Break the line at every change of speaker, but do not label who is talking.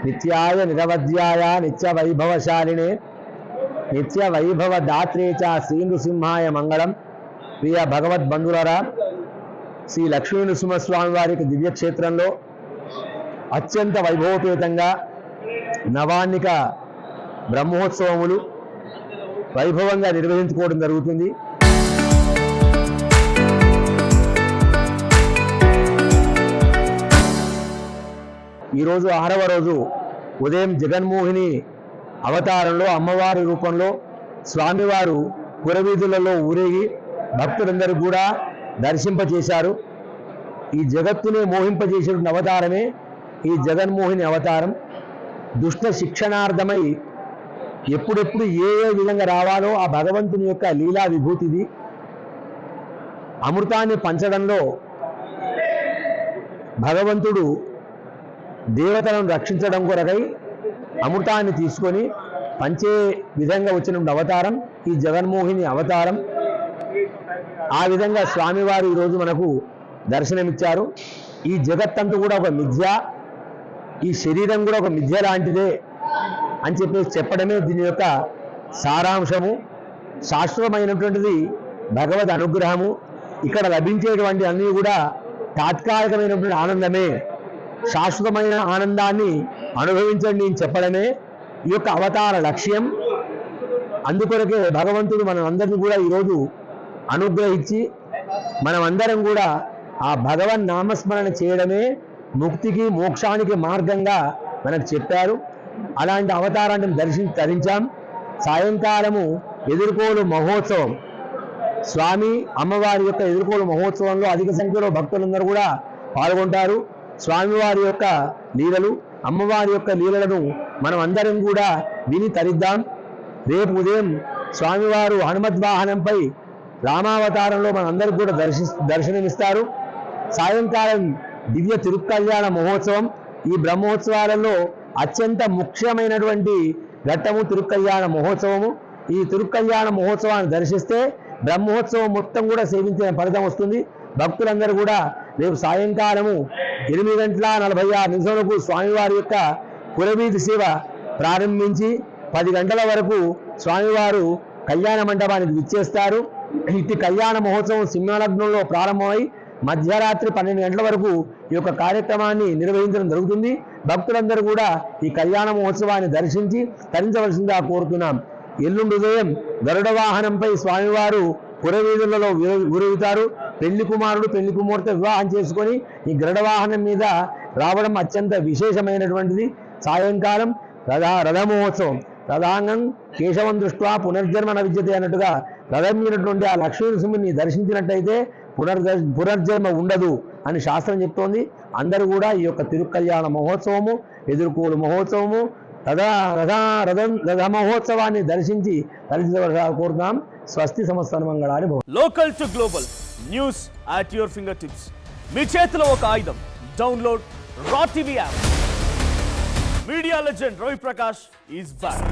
నిత్యాయ నిరవధ్యాయ నిత్య వైభవశాలినే నిత్య వైభవ దాత్రే చ శ్రీ నృసింహాయ మంగళం. ప్రియ భగవద్బంధులరా, శ్రీ లక్ష్మీ నృసింహస్వామి వారి దివ్యక్షేత్రంలో అత్యంత వైభవపేతంగా నవాన్నిక బ్రహ్మోత్సవములు వైభవంగా నిర్వహించుకోవడం జరుగుతుంది. ఈరోజు 6వ రోజు ఉదయం జగన్మోహిని అవతారంలో అమ్మవారి రూపంలో స్వామివారు పురవీధులలో ఊరేగి భక్తులందరూ కూడా దర్శింపచేశారు. ఈ జగత్తునే మోహింపజేసిన అవతారమే ఈ జగన్మోహిని అవతారం. దుష్ట శిక్షణార్థమై ఎప్పుడెప్పుడు ఏ విధంగా రావాలో ఆ భగవంతుని యొక్క లీలా విభూతిది. అమృతాన్ని పంచడంలో భగవంతుడు దేవతలను రక్షించడం కొరకై అమృతాన్ని తీసుకొని పంచే విధంగా వచ్చిన అవతారం ఈ జగన్మోహిని అవతారం. ఆ విధంగా స్వామివారు ఈరోజు మనకు దర్శనమిచ్చారు. ఈ జగత్తంతా కూడా ఒక మిథ్య, ఈ శరీరం కూడా ఒక మిథ్య లాంటిదే అని చెప్పేసి చెప్పడమే దీని యొక్క సారాంశము. శాశ్వతమైనటువంటిది భగవద్ అనుగ్రహము. ఇక్కడ లభించేటువంటి అన్నీ కూడా తాత్కాలికమైనటువంటి ఆనందమే. శాశ్వతమైన ఆనందాన్ని అనుభవించండి అని చెప్పడమే ఈ యొక్క అవతార లక్ష్యం. అందుకొరకే భగవంతుడు మనం అందరినీ కూడా ఈరోజు అనుగ్రహించి మనమందరం కూడా ఆ భగవన్ నామస్మరణ చేయడమే ముక్తికి మోక్షానికి మార్గంగా మనకు చెప్పారు. అలాంటి అవతారాన్ని ధరించాం. సాయంకాలము ఎదుర్కోలు మహోత్సవం, స్వామి అమ్మవారి యొక్క ఎదుర్కోలు మహోత్సవంలో అధిక సంఖ్యలో భక్తులందరూ కూడా పాల్గొంటారు. స్వామివారి యొక్క లీలలు, అమ్మవారి యొక్క లీలలను మనం అందరం కూడా విని తరిద్దాం. రేపు ఉదయం స్వామివారు హనుమద్వాహనంపై రామావతారంలో మనందరికి కూడా దర్శనమిస్తారు. సాయంకాలం దివ్య తిరుక్కల్యాణ మహోత్సవం. ఈ బ్రహ్మోత్సవాలలో అత్యంత ముఖ్యమైనటువంటి ఘట్టము తిరుక్కల్యాణ మహోత్సవము. ఈ తిరుక్కల్యాణ మహోత్సవాన్ని దర్శిస్తే బ్రహ్మోత్సవం మొత్తం కూడా సేవించిన ఫలితం వస్తుంది. భక్తులందరూ కూడా రేపు సాయంకాలము 8:46 స్వామివారి యొక్క పురవీధి సేవ ప్రారంభించి 10 గంటల వరకు స్వామివారు కళ్యాణ మండపానికి విచ్చేస్తారు. ఇట్టి కళ్యాణ మహోత్సవం సింహలగ్నంలో ప్రారంభమై మధ్యరాత్రి 12 గంటల వరకు ఈ యొక్క కార్యక్రమాన్ని నిర్వహించడం జరుగుతుంది. భక్తులందరూ కూడా ఈ కళ్యాణ మహోత్సవాన్ని దర్శించి తరించవలసిందిగా కోరుతున్నాం. ఎల్లుండి ఉదయం గరుడ వాహనంపై స్వామివారు పురవీధులలో ఊరేగుతారు. పెళ్లి కుమారుడు పెళ్లి కుమార్తె వివాహం చేసుకొని ఈ గరుడ వాహనం మీద రావడం అత్యంత విశేషమైనటువంటిది. సాయంకాలం రథ మహోత్సవం. రథాంగం కేశవం దృష్ట్యా పునర్జన్మ న విద్యతే అన్నట్టుగా రథం మీదటువంటి ఆ లక్ష్మీ నృసింహుని దర్శించినట్టయితే పునర్జన్మ ఉండదు అని శాస్త్రం చెప్తోంది. అందరూ కూడా ఈ యొక్క తిరుక్కల్యాణ మహోత్సవము, ఎదుర్కోలు మహోత్సవము, రథ మహోత్సవాన్ని దర్శించి కోరుతాం. స్వస్తి సంవత్సర మంగళాన్ని.
Local to global news at your finger tips. మీ చేతిలో ఒక ఆయుధం. Download R TV app. Media legend Ravi Prakash is back.